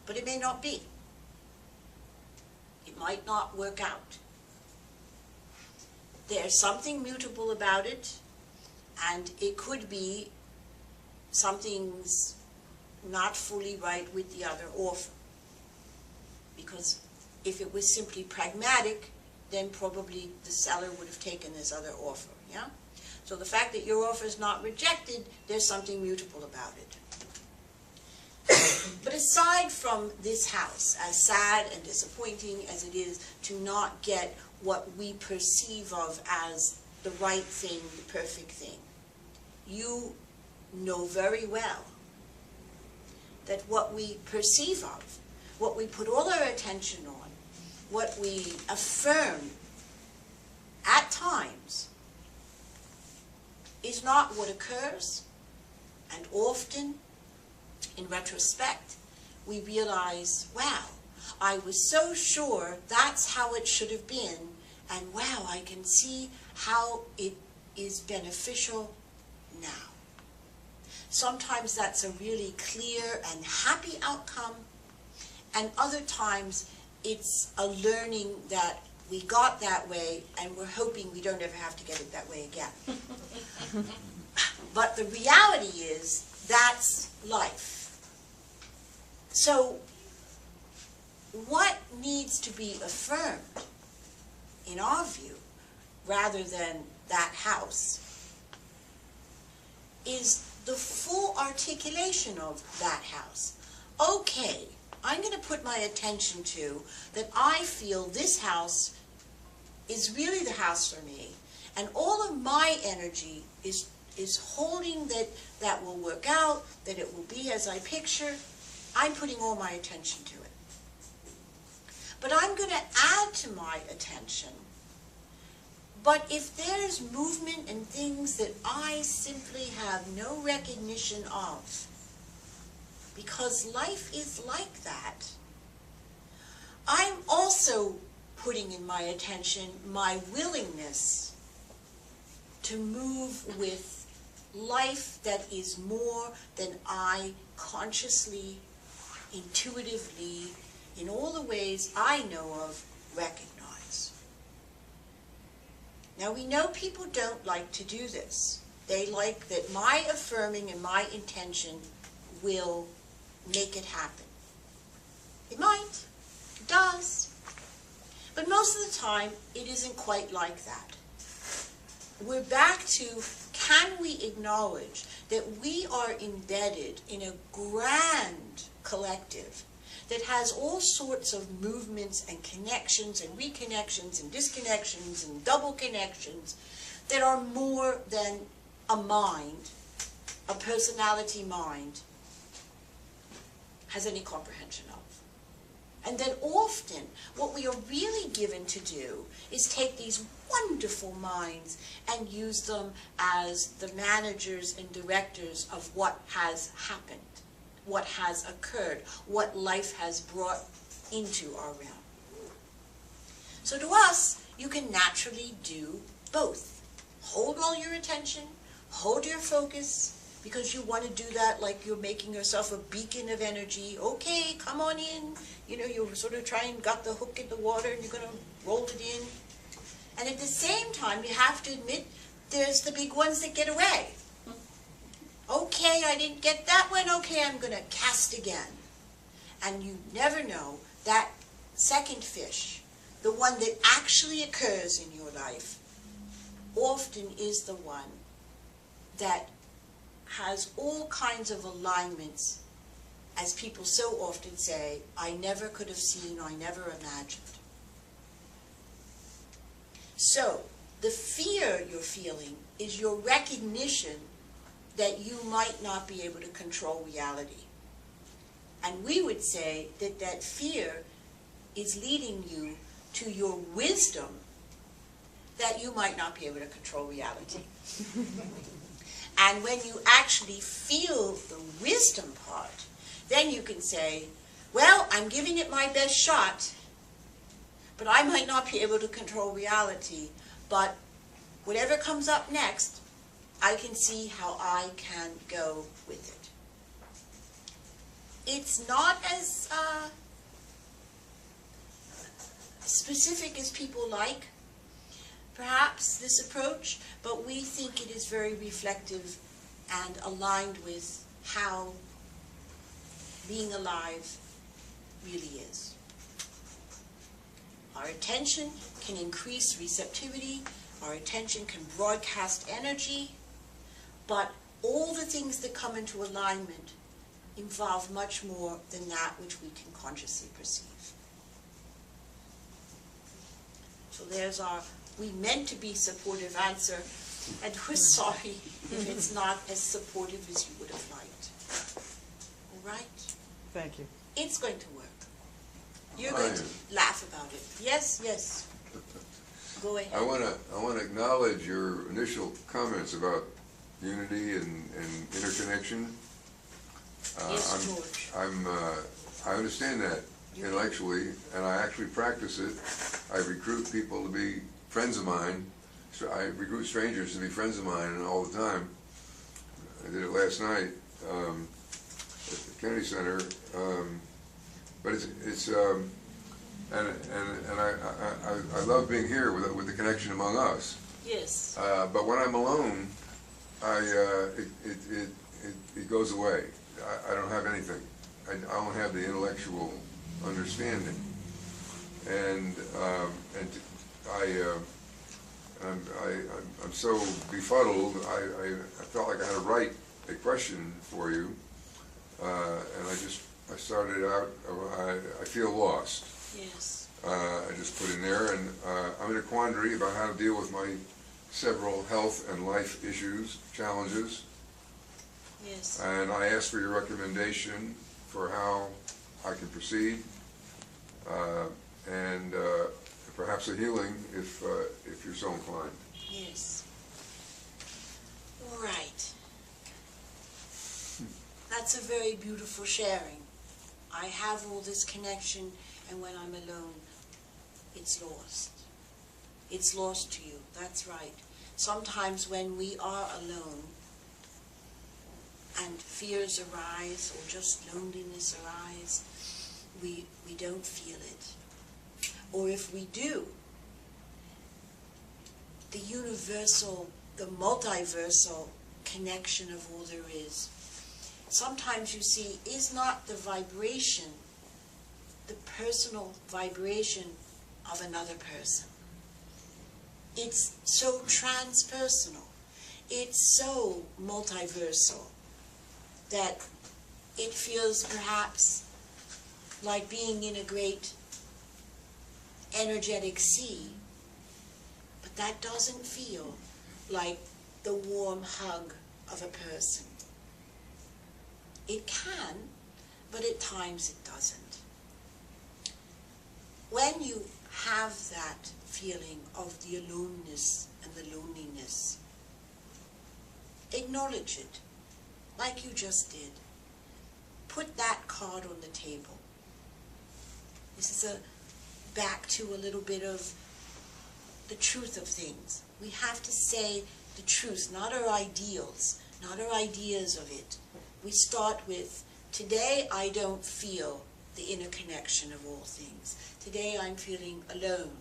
but it may not be. It might not work out. There's something mutable about it, and it could be something's not fully right with the other offer. Because if it was simply pragmatic, then probably the seller would have taken this other offer, yeah? So the fact that your offer is not rejected, there's something mutable about it. But aside from this house, as sad and disappointing as it is to not get what we perceive of as the right thing, the perfect thing, you know very well that what we perceive of, what we put all our attention on, what we affirm at times, is not what occurs, and often, in retrospect, we realize, wow, I was so sure that's how it should have been, and wow, I can see how it is beneficial now. Sometimes that's a really clear and happy outcome, and other times it's a learning that we got that way and we're hoping we don't ever have to get it that way again. But the reality is that's life. So what needs to be affirmed, in our view, rather than that house, is the full articulation of that house. Okay, I'm going to put my attention to that I feel this house is really the house for me, and all of my energy is holding that will work out, that it will be as I picture. I'm putting all my attention to it. But I'm going to add to my attention. But if there's movement and things that I simply have no recognition of, because life is like that, I'm also putting in my attention my willingness to move with life that is more than I consciously, intuitively, in all the ways I know of, recognize. Now we know people don't like to do this. They like that my affirming and my intention will make it happen. It might, it does, but most of the time it isn't quite like that. We're back to, can we acknowledge that we are embedded in a grand collective that has all sorts of movements and connections and reconnections and disconnections and double connections that are more than a mind, a personality mind, has any comprehension of. And then often what we are really given to do is take these wonderful minds and use them as the managers and directors of what has happened, what has occurred, what life has brought into our realm. So to us, you can naturally do both. Hold all your attention, hold your focus, because you want to do that like you're making yourself a beacon of energy. Okay, come on in. You know, you're sort of trying, got the hook in the water and you're going to roll it in. And at the same time, you have to admit there's the big ones that get away. Okay, I didn't get that one. Okay, I'm going to cast again. And you never know, that second fish, the one that actually occurs in your life, often is the one that has all kinds of alignments, as people so often say, I never could have seen, I never imagined. So, the fear you're feeling is your recognition that you might not be able to control reality. And we would say that that fear is leading you to your wisdom that you might not be able to control reality. And when you actually feel the wisdom part, then you can say, well, I'm giving it my best shot, but I might not be able to control reality, but whatever comes up next, I can see how I can go with it. It's not as specific as people like, perhaps, this approach, but we think it is very reflective and aligned with how being alive really is. Our attention can increase receptivity, our attention can broadcast energy, but all the things that come into alignment involve much more than that which we can consciously perceive. So there's our, we meant to be supportive answer, and we're sorry if it's not as supportive as you would have liked. All right? Thank you. It's going to work. You're going to laugh about it. Yes, yes. Go ahead. I want to acknowledge your initial comments about unity and interconnection. Yes, George. I understand that intellectually, and I actually practice it. I recruit people to be friends of mine. I recruit strangers to be friends of mine all the time. I did it last night at the Kennedy Center. But it's and I love being here with the connection among us. Yes. But when I'm alone, it goes away. I don't have anything. I don't have the intellectual understanding, and I'm so befuddled. I felt like I had to write a question for you, and I started out. I feel lost. Yes. I just put in there, and I'm in a quandary about how to deal with my several health and life issues, challenges. Yes. And I asked for your recommendation for how I can proceed, and perhaps a healing if you're so inclined. Yes. All right. That's a very beautiful sharing. I have all this connection, and when I'm alone, it's lost. It's lost to you. That's right. Sometimes when we are alone, and fears arise, or just loneliness arise, we don't feel it. Or if we do, the universal, the multiversal connection of all there is, sometimes you see, is not the vibration, the personal vibration of another person. It's so transpersonal, it's so multiversal, that it feels perhaps like being in a great energetic sea, but that doesn't feel like the warm hug of a person. It can, but at times it doesn't. When you have that feeling of the aloneness and the loneliness, acknowledge it, like you just did. Put that card on the table. This is back to a little bit of the truth of things. We have to say the truth, not our ideals, not our ideas of it. We start with, today I don't feel the interconnection of all things. Today I'm feeling alone.